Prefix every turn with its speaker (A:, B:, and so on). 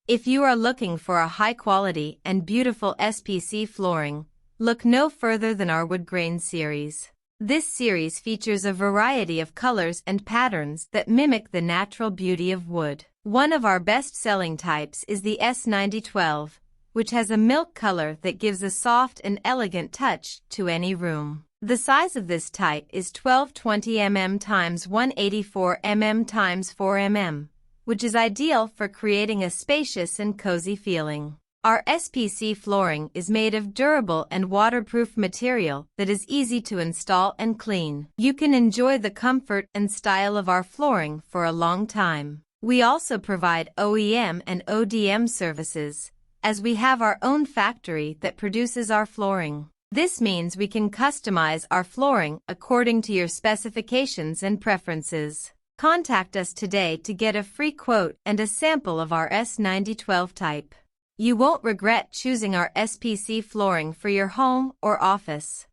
A: If you are looking for a high-quality and beautiful SPC flooring, look no further than our wood grain series. This series features a variety of colors and patterns that mimic the natural beauty of wood. One of our best-selling types is the S9013, which has a milk color that gives a soft and elegant touch to any room. The size of this type is 1220 mm x 184 mm x 4 mm, which is ideal for creating a spacious and cozy feeling. Our SPC flooring is made of durable and waterproof material that is easy to install and clean. You can enjoy the comfort and style of our flooring for a long time. We also provide OEM and ODM services, as we have our own factory that produces our flooring. This means we can customize our flooring according to your specifications and preferences. Contact us today to get a free quote and a sample of our S9013 type. You won't regret choosing our SPC flooring for your home or office.